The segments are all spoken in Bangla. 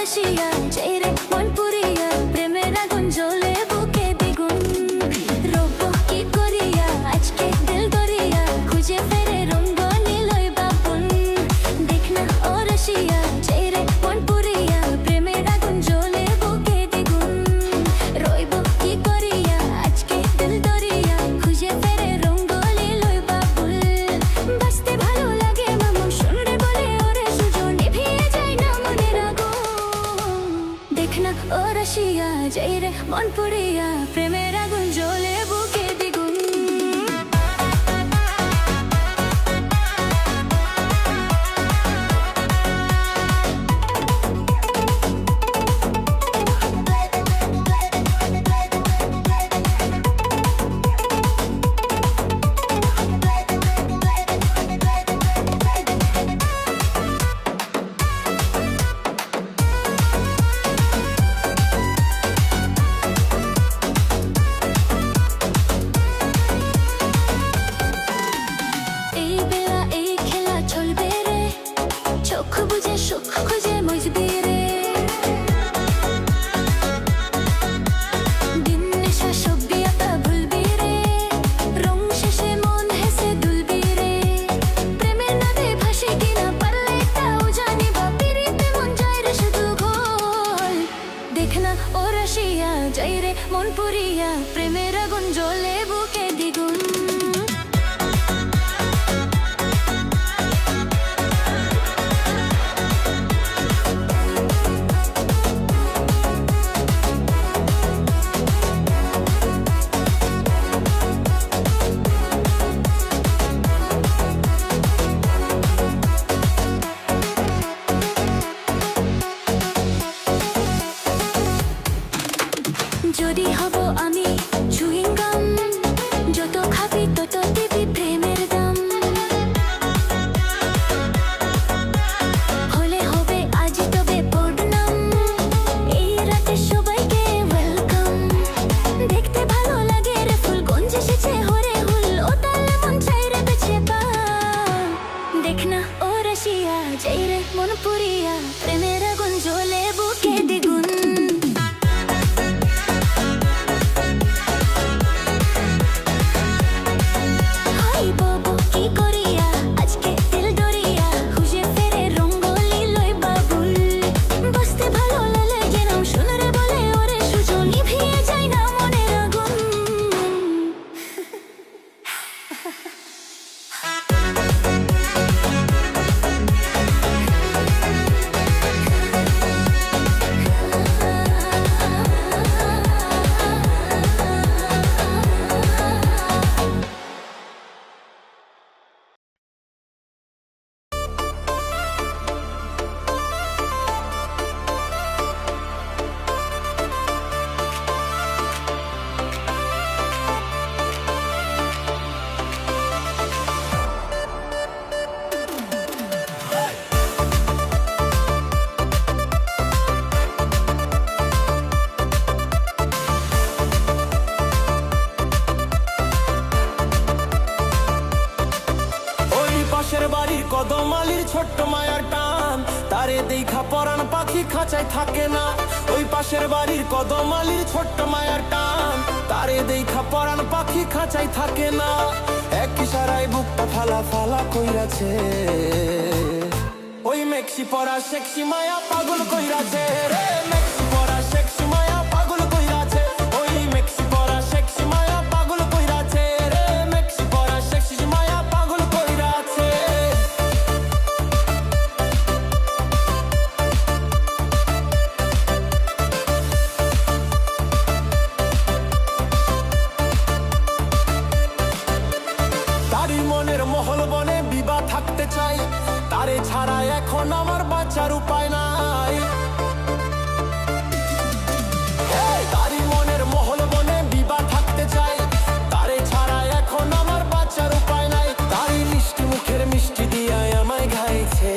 রসিয়া চেরে মন পুরিয়া প্রেমের আগুন জ্বলে বুকে দ্বিগুণ রব কি করিয়া আজকে দিল দরিয়া খুঁজে ফেরে রঙ্গ নীলই বাবুন দেখনা ও রসিয়া চেরে মন পুরিয়া প্রেমের আগুন জ্বলে বুকে দ্বিগুণ রইব কি করিয়া আজকে দিল দরিয়া খুঁজে ফেরে রঙ্গ নীলই বাবুল বাসতে ভালো লাগে মামু শুনরে বলে ওরে সুজন নিভিয়ে যায় না মনের আগুন দেখনা ও রসিয়া চেরে মন পুরিয়া প্রেমের আগুন জ্বলে বুকে দ্বিগুণ এই বেলা এই খেলা চলবে রে চোখ বুঝে সুখ খুঁজে মজবি রে দিন নেশা সবই আতা ভুলবি রে রং শেষে মন হেসে দুলবি রে প্রেমের নদে ভাসে কিনা পারলে তাও জানি বা পিরিতে মন যায় রে শুধু ঘোল দেখনা ও রসিয়া যাই রে মন পুরিয়া প্রেমের আগুন জ্বলে বুকে দ্বিগুণ যদি হব আমি চুইং গাম যত খাবি তত দিবি প্রেমের দাম হলে হবে আজ তবে বদনাম এই রাতে সবাইকে ওয়েলকাম দেখতে ভালো লাগে রে ফুল গঞ্জ এসেছে হরে হুল ও তালে মন চাই রে বেছে পা দেখনা ও রসিয়া যাই রে মন পুরিয়া প্রেমের আগুন জ্বলে বুকে দ্বিগুণ কি করিয়া আজকে দিল দরিয়া খুঁজে ফেরে রঙ্গ লীলই বাবুল বসতে ভালো লাগে নাম শুনরে বলে ওরে সুজন নিভিয়ে যায় না মনের আগুন বাড়ির কদমালির ছোট্ট মায়ার টান তারে দেখা পরাণ পাখি খাঁচায় থাকে না ওই পাশের বাড়ির কদমালির ছোট্ট মায়ার টান তারে দেখা পরাণ পাখি খাঁচায় থাকে না এক ইশারায় বুকটা ফালা ফালা কইরাছে ওই মেক্সি পরা সেক্সি মায়া পাগল কইরাছে রে মেক্সি পরা সেক্সি মায়া পাগল কইরাছে ওই মেক্সি পরা সেক্সি মায়া পাগল কইরাছে রে মেক্সি পরা সেক্সি মায়া পাগল কইরাছে তারি মনের মহল বনে বিবাহ থাকতে চাই তারে ছাড়া এখন আমার বাঁচার উপায় নাই তারি মনের মহল বনে বিবাহ থাকতে চাই তারে ছাড়া এখন আমার বাঁচার উপায় নাই তারি মিষ্টি মুখের মিষ্টি দিয়া আমায় ঘাইছে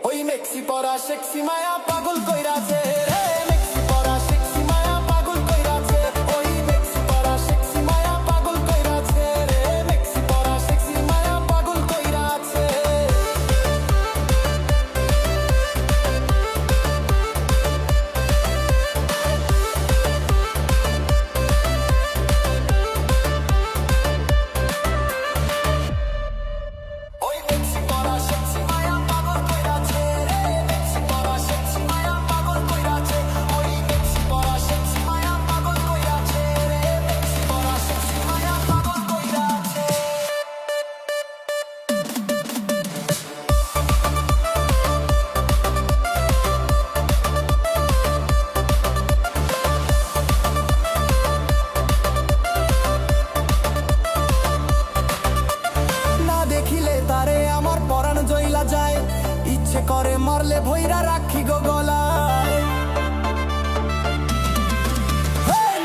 ওই মেক্সি পরা সেক্সি মায়া পাগল কইরাছে রে মেক্সি পরা সেক্সি মায়া পাগল কইরাছে ওই মেক্সি পরা সেক্সি মায়া পাগল কইরাছে রে মেক্সি পরা সেক্সি মায়া পাগল কইরাছে ভইরা রাখি গো গলায়।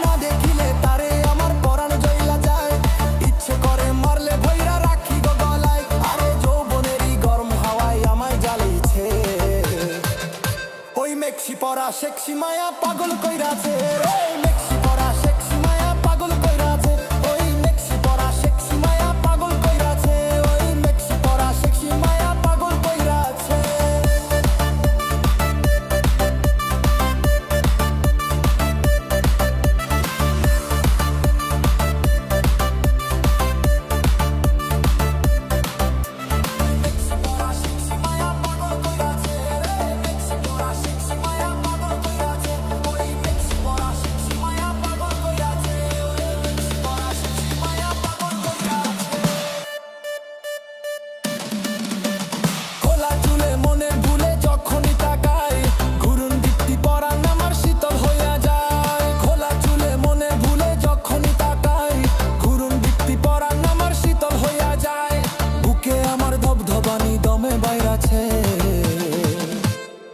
না দেখিলে তারে আমার পরাণ জ্বলা যায়, ইচ্ছে করে মারলে ভইরা রাখি গো গলায়। আরে যৌবনেরই গরম হাওয়ায় আমায় জ্বালিয়েছে, ওই মেক্সি পরা সেক্সি মায়া পাগল কইরাছে। ওই মেক্সি পরা সেক্সি মায়া পাগল কইরাছে, ওই মেক্সি পরা সেক্সি মায়া পাগল কইরাছে, ওই মেক্সি পরা সেক্সি মায়া পাগল কইরাছে। খোলা চুলে মনের ভুলে যখনই তাকাই, ঘুরুন দীপ্তি পরাণ আমার শীতল হইয়া যায়। খোলা চুলে মনে ভুলে যখনই তাকাই, ঘুরুন দীপ্তি পরাণ আমার শীতল হইয়া যায়। বুকে আমার ধবধবানি দমে বাইরাছে,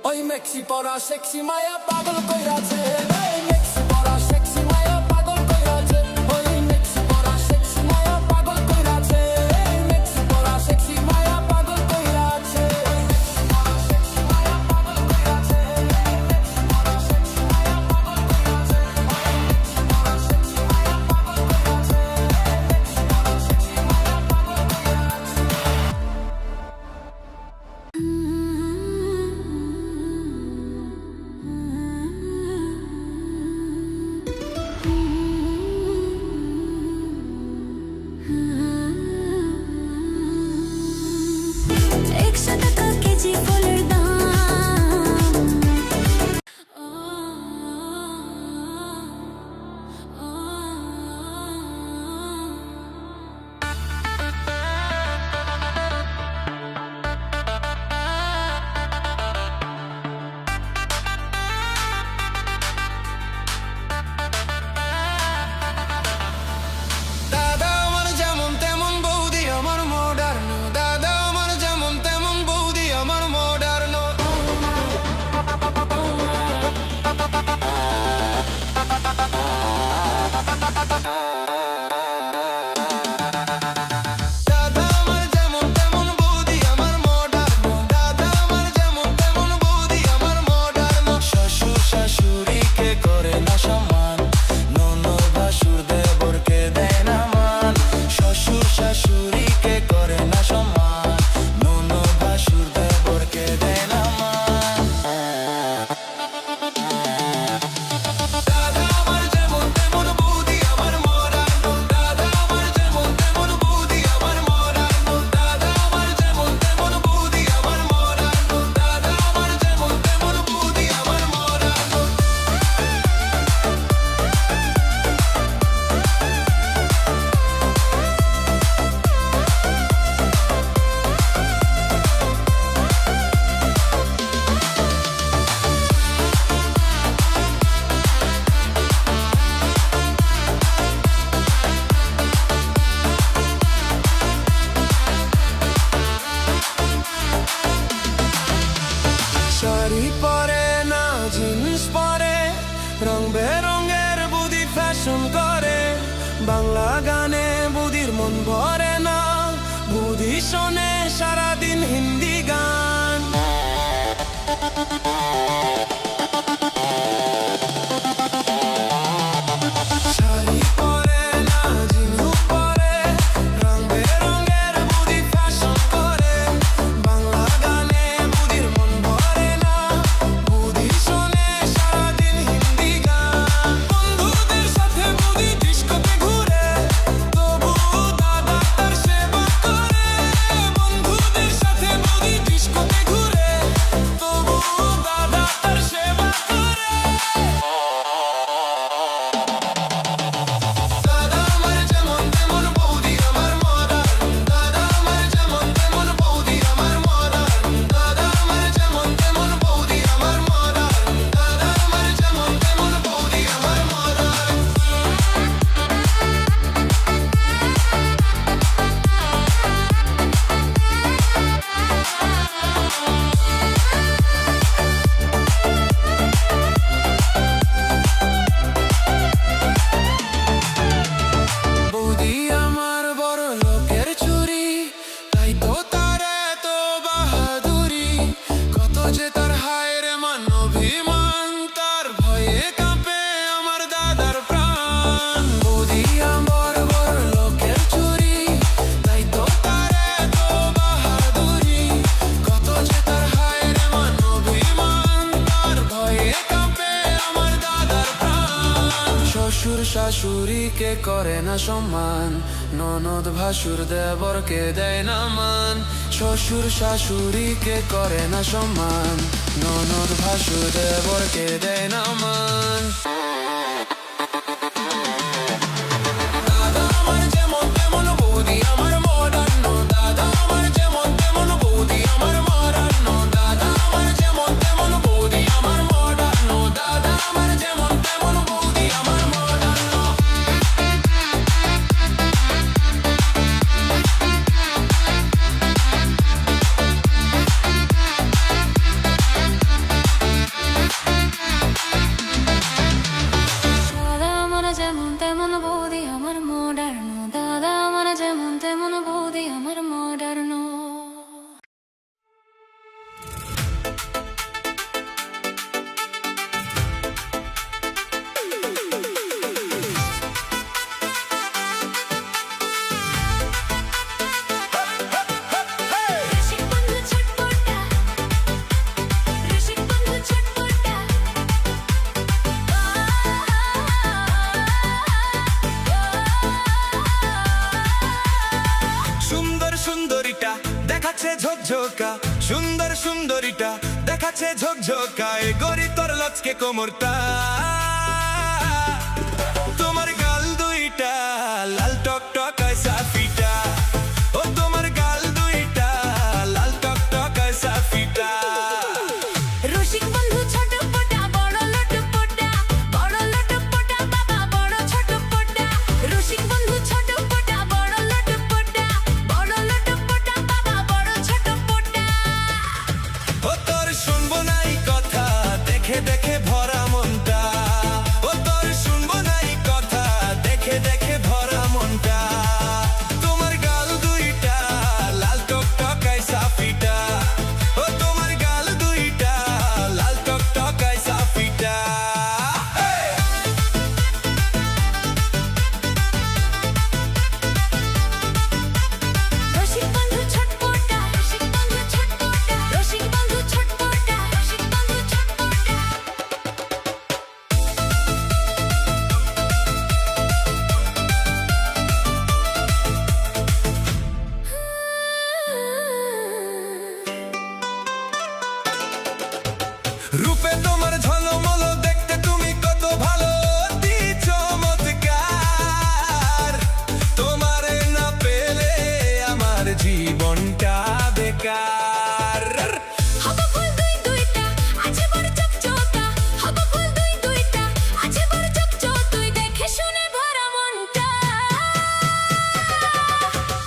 ওই মেক্সি পরা সেক্সি মায়া পাগল কইরাছে। ওই মেক্সি পরা সেক্সি মায়া পাগল কইরাছে, ওই মেক্সি পরা সেক্সি মায়া পাগল কইরাছে, ওই মেক্সি পরা সেক্সি মায়া পাগল কইরাছে। দাদা আমার যেমন তেমন বৌদি আমার মডার্ন, দাদা আমার যেমন তেমন বৌদি আমার মডার্ন। দাদা আমার যেমন তেমন বৌদি আমার মডার্ন, দাদা আমার যেমন তেমন বৌদি আমার মডার্ন। শ্বশুর শাশুড়িকে করে না সম্মান, ননদ ভাসুর দেবরকে দেয় না মান। শ্বশুর শাশুড়িকে করে না সম্মান, ননদ ভাসুর দেবরকে দেয় না মান। দাদা আমার যেমন তেমন বৌদি আমার মডার্ন, দাদা আমার যেমন তেমন বৌদি আমার মডার্ন, দাদা আমার যেমন তেমন বৌদি আমার মডার্ন, দাদা আমার যেমন তেমন বৌদি আমার মডার্ন। শাড়ি পরে না জিন্স পরে, রং বেরঙের বুদি ফ্যাশন করে। বাংলা গানে বুদির মন ভরে না, বুদি শোনে সারাদিন হিন্দি গান। শাড়ি পরে না জিন্স পরে, রং বেরঙের বুদি ফ্যাশন করে। বাংলা গানে বুদির মন ভরে না, বুদি শোনে সারাদিন হিন্দি গান। বন্ধুদের সাথে বুদি ডিস্কোতে ঘুরে, তবু দাদা তার সেবা করে। শাশুড়িকে করে না সম্মান, ননদ ভাসুর দেবরকে দেয় না মান। শ্বশুর শাশুড়িকে করে না সম্মান, ননদ ভাসুর দেবরকে দেয় না মান। দাদা আমার যেমন তেমন বৌদি আমার মডার্ন, দাদা আমার যেমন তেমন বৌদি আমার মডার্ন, দাদা আমার যেমন তেমন বৌদি আমার মডার্ন, দাদা আমার যেমন তেমন বৌদি আমার মডার্ন। দাদা আমার যেমন তেমন বৌদি আমার মডার্ন, দাদা আমার যেমন তেমন বৌদি আমার মডার্ন। রসিক বন্ধু ছটপটা, রসিক বন্ধু ছটপটা। সুন্দর সুন্দরীটা দেখাচ্ছে ঝকঝকা, সুন্দর সুন্দরীটা দেখাচ্ছে ঝকঝকা, এ গরি তোর লচকে কোমরটা। তোমার গাল দুইটা লাল টকটকায় সাফিটা, ও তোমার গাল দুইটা লাল টকটকায় সাফিটা। রসিক বন্ধু ছটপটা, বড় লটপটা, বড় লটপটা বাবা বড় ছটপটা। রসিক বন্ধু ছটপটা, বড় লটপটা, বড় লটপটা বাবা বড় ছটপটা। ও তোর শুনবো নাই কথা দেখে দেখে ভরা মনটা, ও তোর শুনবো নাই কথা দেখে দেখে ভরা মনটা। তোমার গাল দুইটা লাল টকটকায় সাফিটা, ও তোমার গাল দুইটা লাল টকটকায় সাফিটা। রসিক বন্ধু ছটপটা, রসিক বন্ধু ছটপটা, রসিক বন্ধু ছটপটা, রসিক বন্ধু ছটপটা। রূপে তোমার ঝলমল দেখতে তুমি কত ভালো, অতি চমৎকার। তোমারে না পেলে আমার জীবনটা বেকার। হব ফুল দুই দুইটা, আছে বড় চকচকা, হব ফুল দুই দুইটা, আছে বড় চকচক, তুই দেখে শুনে ভরা মনটা।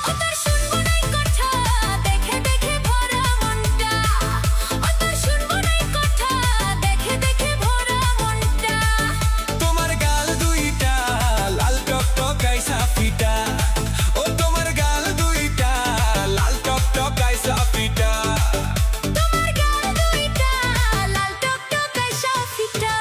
ও তোর শুনবো নাই কথা দেখে দেখে ভরা মনটা, ও তোর শুনবো নাই কথা দেখে দেখে ভরা মনটা। তোমার গাল দুইটা লাল টকটকায় সাফিটা, ও তোমার গাল দুইটা লাল টকটকায় সাফিটা। তোমার গাল দুইটা লাল টকটকায় সাফিটা।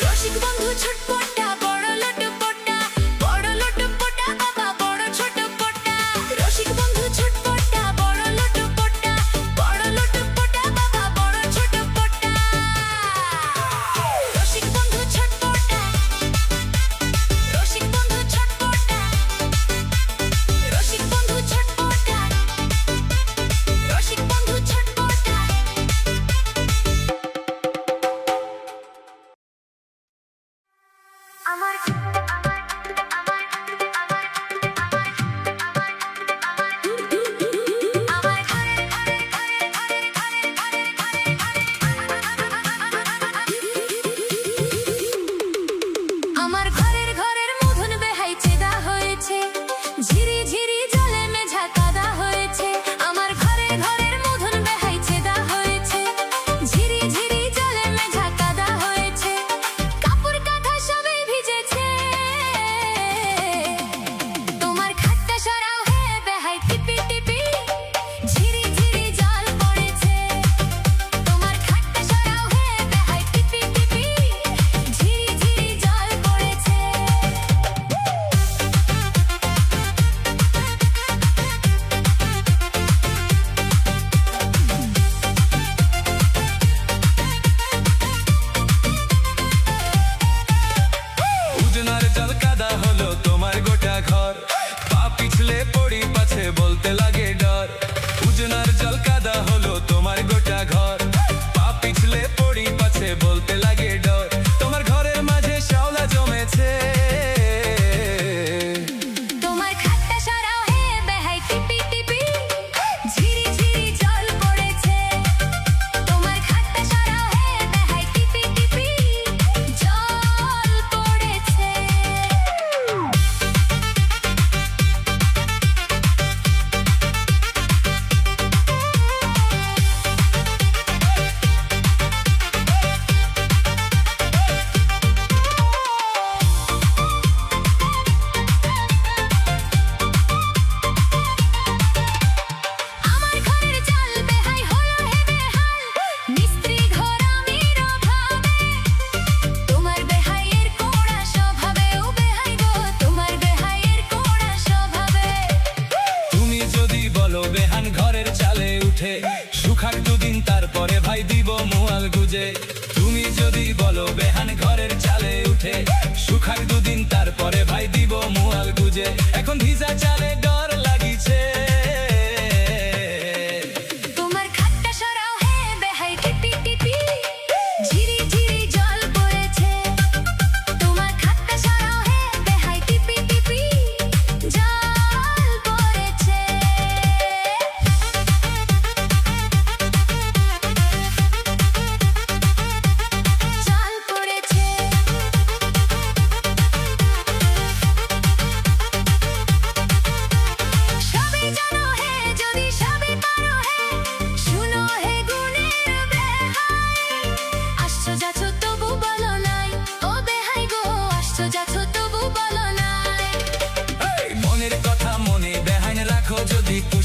রসিক বন্ধু ছটপটা, বড় লটপটা, বড় লটপটা বাবা বড় ছটপটা। রসিক বন্ধু ছটপটা, বড় লটপটা, বড় লটপটা বাবা বড় ছটপটা। রসিক বন্ধু ছটপটা, রসিক বন্ধু ছটপটা, রসিক বন্ধু ছটপটা, রসিক বন্ধু ছটপটা। আমার আমার ঘরের ঘরের মধুন বেহাই চেদা হয়েছে, ঝিরি ঝিরি জলে মেঝা কাদা হয়েছে। আমার ঘরের ঘরের মধুন বেহাই চেদা হয়েছে, ঝিরি ঝিরি জলে মেঝা কাদা হয়েছে। কাপড় কাঁথা সবই ভিজেছে,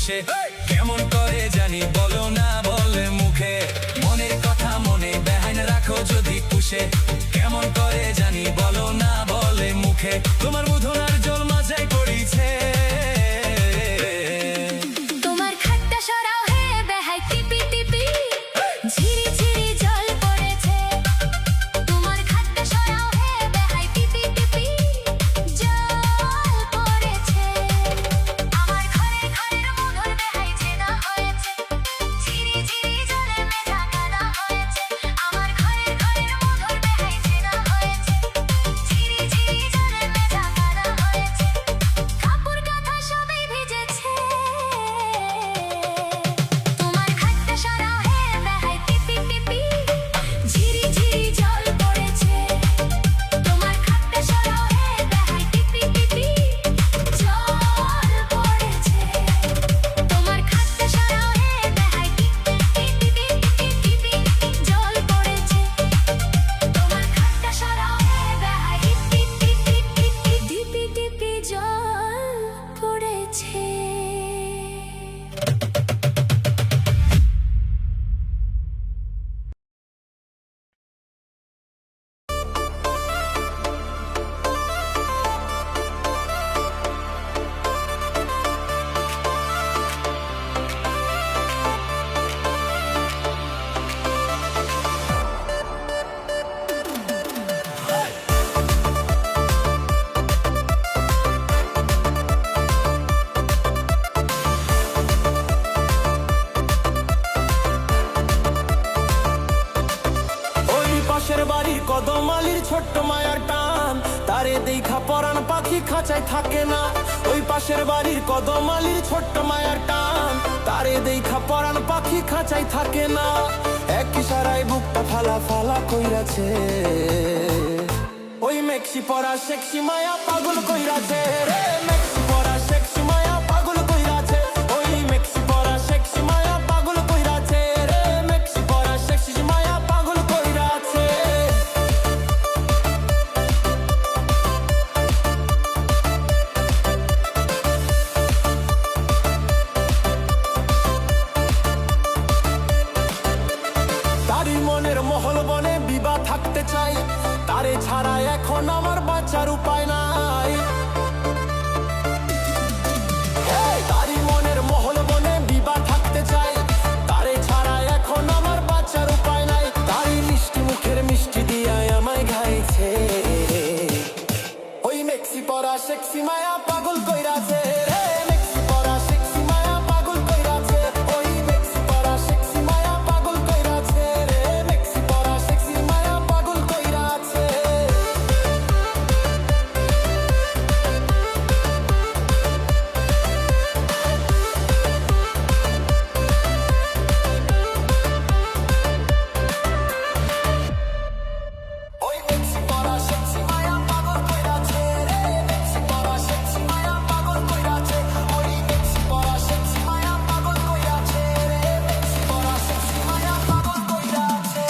পুষে কেমন করে জানি বলো না বলে মুখে মনের কথা মনে বেহাইন রাখো যদি পুষে কেমন করে জানি বলো না বলে মুখে তোমার মুধনার জল মাঝাই পড়িছে তোমার খাটটা সরাও হে বেহাই টিপি টিপি ঝিরি ঝিরি জল পড়েছে তোমার খাটটা সরাও হে বেহাই টিপি টিপি জল পড়েছে আমার ঘরে ঘরের মধুর বেহাই চেনা হয়েছে ঝিরি ঝিরি জলে মেঝা কাদা হয়েছে আমার ঘরে ঘরের মধুর বেহাই চেনা হয়েছে ঝিরি ঝিরি জলে মেঝা কাদা হয়েছে কাপড় কাঁথা সবই ভিজেছে তোমার খাটটা সরাও হে বেহাই টিপি টিপি ঝিরি ঝিরি জল পড়েছে তোমার খাটটা সরাও হে বেহাই টিপি টিপি জল পড়েছে তোমার খাটটা সরাও হে বেহাই টিপি টিপি টিপি জল পড়েছে তোমার খাটটা সরাও হে বেহাই টিপি টিপি জল পড়েছে ওই পাশের বাড়ির কদমালির ছোট্ট মায়ার টান তারে দেখা পরাণ পাখি খাঁচায় থাকে না ওই পাশের বাড়ির কদমালির ছোট্ট মায়ার টান তারে দেখা পরাণ পাখি খাঁচায় থাকে না এক ইশারায় বুকটা ফালা ফালা কইরাছে ওই মেক্সি পরা সেক্সি মায়া পাগল কইরাছে রে মেক্সি পরা সেক্সি মায়া পাগল কইরাছে ওই মেক্সি পরা সেক্সি মায়া পাগল কইরাছে রে মেক্সি পরা সেক্সি মায়া পাগল কইরাছে তারই মনের মহল বনে বিবাহ থাকতে চাই তারে ছাড়া এখন আমার বাঁচার উপায় নাই তারই মনের মহল বনে বিবাহ থাকতে চাই তারে ছাড়া এখন আমার বাঁচার উপায় নাই তারই মিষ্টি মুখের মিষ্টি দিয়ায় আমায় ঘাইছে ওই মেক্সি পরা সেক্সি মায়া পাগল কইরাছে রে মেক্সি পরা সেক্সি মায়া পাগল কইরাছে ওই মেক্সি পরা সেক্সি মায়া পাগল কইরাছে রে মেক্সি পরা সেক্সি মায়া পাগল কইরাছে ওই মেক্সি পরা সেক্সি মায়া পাগল কইরাছে রে মেক্সি পরা সেক্সি মায়া পাগল কইরাছে ওই মেক্সি পরা সেক্সি মায়া পাগল কইরাছে রে মেক্সি পরা সেক্সি মায়া পাগল কইরাছে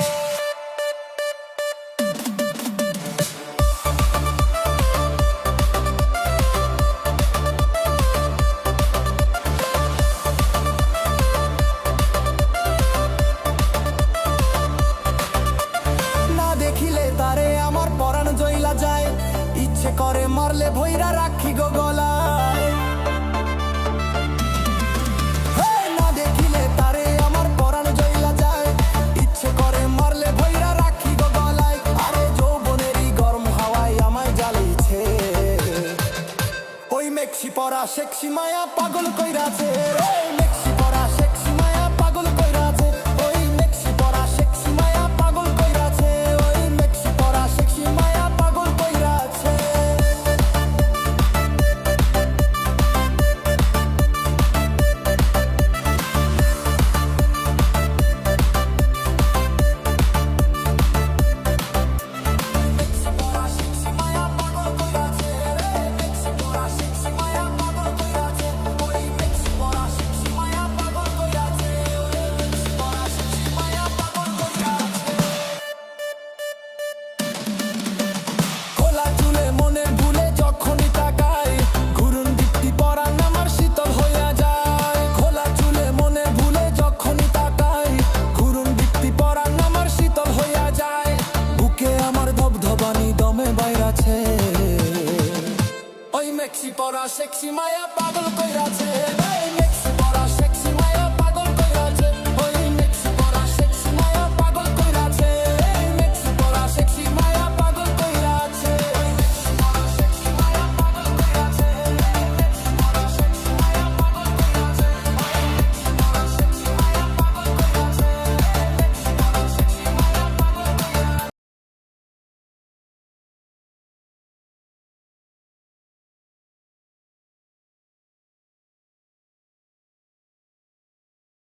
না দেখিলে তারে আমার পরাণ জইলা যায় ইচ্ছে করে মারলে ভইরা রাখি গো গলায় না দেখিলে তারে আমার পরাণ জইলা যায় ইচ্ছে করে মারলে ভইরা রাখি গো গলায় আরে যৌবনেরই গরম হাওয়ায় আমায় জ্বালিয়েছে ওই মেক্সি পরা সেক্সি মায়া পাগল কইরাছে রে মেক্সি পরা সেক্সি মায়া পাগল কইরাছে ওই মেক্সি পরা সেক্সি মায়া পাগল কইরাছে ওই মেক্সি পরা সেক্সি মায়া পাগল কইরাছে মেক্সি পরা সেক্সি মায়া পাগল কইরাছে রে মেক্সি পরা সেক্সি মায়া পাগল কইরাছে ওই সেক্সি মায়া পাগল কইরাছে